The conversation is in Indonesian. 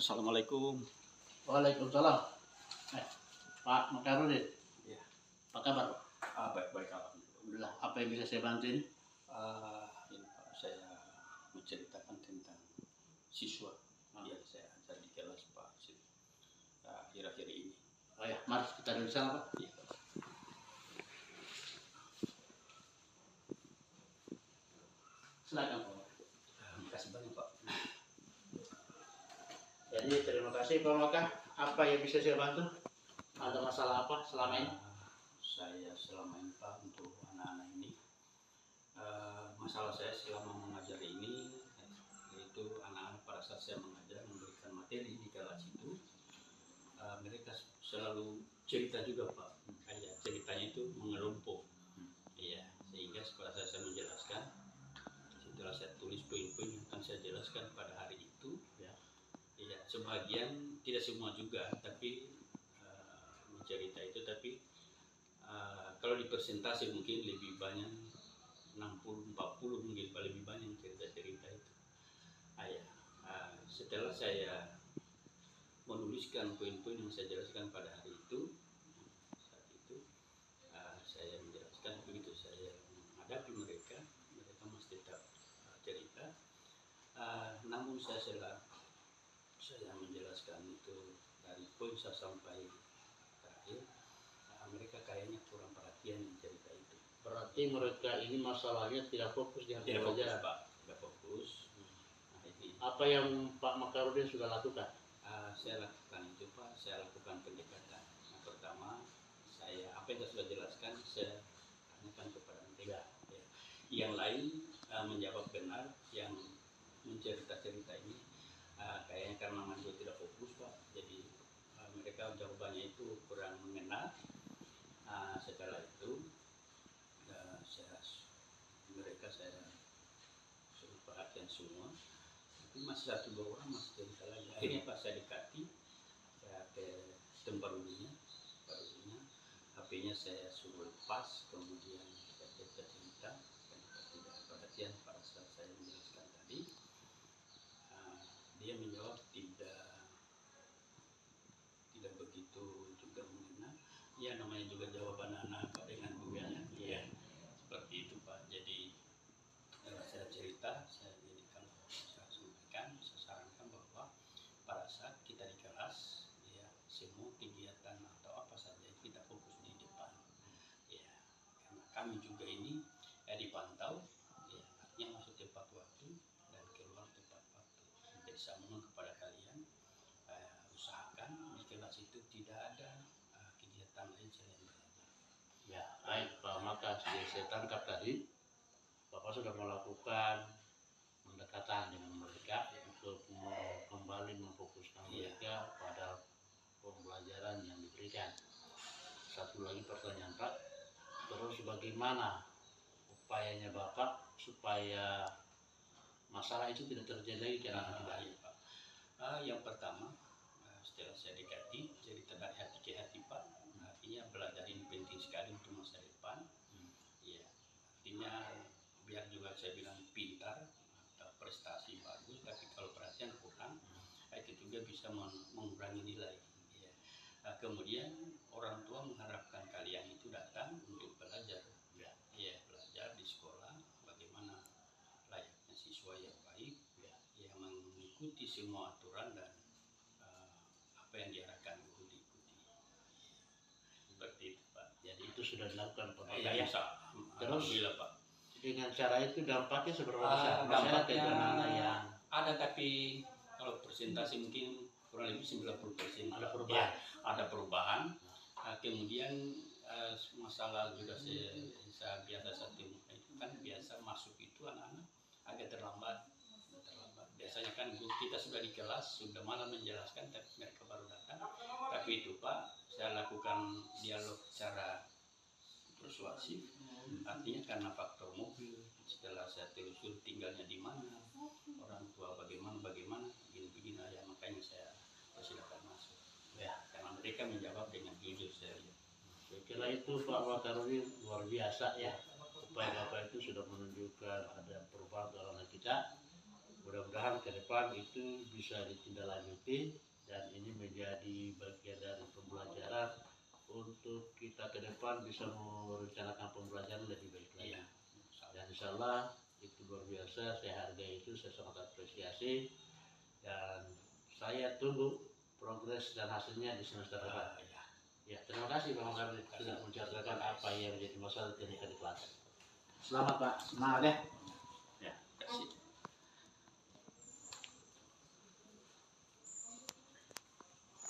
Assalamualaikum. Waalaikumsalam. Pak Makarudin, Ya, apa kabar? baik-baik alhamdulillah. Alhamdulillah. Apa yang bisa saya bantu ini? Ini Pak, saya menceritakan tentang siswa yang saya ajar di kelas Pak akhir-akhir ini. Oh ya, mari kita duduk sana Pak. Ya, Silakan Pak. terima kasih banyak Pak. Jadi terima kasih Pak Maka. Apa yang bisa saya bantu? Ada masalah apa selama ini? Saya selama ini Pak untuk anak-anak ini, masalah saya selama mengajar ini yaitu anak-anak pada saat saya mengajar memberikan materi di kelas itu, mereka selalu cerita juga Pak. Kayak ceritanya itu mengelompok. Iya, sehingga pada saat saya menjelaskan, setelah saya tulis poin-poin yang akan saya jelaskan pada hari itu, ya, sebagian tidak semua juga, tapi mencerita itu, tapi kalau di persentase mungkin lebih banyak 60-40 mungkin lebih banyak cerita-cerita itu. Setelah saya menuliskan poin-poin yang saya jelaskan pada hari itu, saat itu saya menjelaskan begitu saya menghadapi mereka mesti tetap cerita. Namun saya menjelaskan itu dari poin saya sampai terakhir, mereka kayaknya kurang perhatian yang cerita itu. Berarti mereka ini masalahnya tidak fokus di Tidak fokus pelajaran. Pak, tidak fokus. Apa yang Pak Makarudin sudah lakukan? Saya lakukan itu Pak, saya lakukan pendekatan. Yang pertama, apa yang saya sudah jelaskan, saya tanyakan kepada mereka. Ya. Yang lain menjawab benar, yang mencerita-cerita ini kayaknya karena masih tidak fokus Pak, jadi mereka jawabannya itu kurang mengena. Setelah itu mereka saya suruh perhatian semua, tapi masih satu dua orang masih cerita lagi. Akhirnya Pak saya dekati, saya ke tempat dulunya, HP-nya saya suruh lepas, kemudian saya cerita kenapa tidak perhatian pada saat saya menjelaskan tadi. Dia menjawab tidak begitu juga mengena. Ya namanya juga jawaban anak Pak dengan guyonan. Ya seperti itu Pak. Jadi saya cerita, saya sampaikan, saya sarankan bahwa pada saat kita di kelas, ya semua kegiatan atau apa saja kita fokus di depan. Ya karena kami juga ini dipantau, ya artinya masuk tepat waktu dan keluar tepat waktu. Jadi saya mohon kepada kalian, usahakan di kelas itu tidak ada kegiatan lain selain belajar. Ya, baik Pak Maka. Saya tangkap tadi Bapak sudah melakukan pendekatan dengan mereka untuk kembali memfokuskan mereka pada pembelajaran yang diberikan. Satu lagi pertanyaan Pak, terus bagaimana upayanya Bapak supaya masalah itu tidak terjadi lagi ke anak kita? Pak. Yang pertama, setelah saya dekati cerita dari hati ke hati Pak, artinya belajar ini penting sekali untuk masa depan. Ya, artinya biar juga saya bilang pintar atau prestasi bagus, tapi kalau perhatian kurang, itu juga bisa mengurangi nilai. Ya. Kemudian orang tua mengharapkan kalian itu datang untuk belajar. Ya, belajar di sekolah bagaimana layaknya siswa yang baik, yang mengikuti semua aturan dan apa yang diarahkan guru diikuti. Seperti itu Pak. Jadi itu sudah dilakukan Pak. Ya, terus Pak. Dengan cara itu dampaknya seberapa besar? Dampaknya yang ada, tapi kalau persentase mungkin kurang lebih 90%. ada perubahan. Ya, ada perubahan. Kemudian masalah juga saya biasa itu kan biasa masuk itu anak-anak agak terlambat. Biasanya kan kita sudah di kelas, sudah malam menjelaskan, tapi mereka baru datang. Tapi itu Pak, saya lakukan dialog secara persuasif, artinya karena faktor mobil. Setelah saya telusur tinggalnya di mana, orang tua bagaimana, begini ya, makanya saya persilakan masuk. Ya, karena mereka menjawab dengan jujur saya kira itu Pak Makarudin luar biasa ya. Upaya Bapak itu sudah menunjukkan ada perubahan dalam anak kita. Mudah-mudahan ke depan itu bisa ditindaklanjuti dan ini menjadi bagian dari pembelajaran untuk kita ke depan bisa merencanakan pembelajaran lebih baik lagi. Iya. Dan insya Allah itu luar biasa, saya hargai itu, saya sangat apresiasi dan saya tunggu progres dan hasilnya di semester depan. Ya. Ya, terima kasih Bang Karli sudah menceritakan apa yang menjadi masalah teknik di kelas. Selamat Pak, semangat ya. Ya, kasih.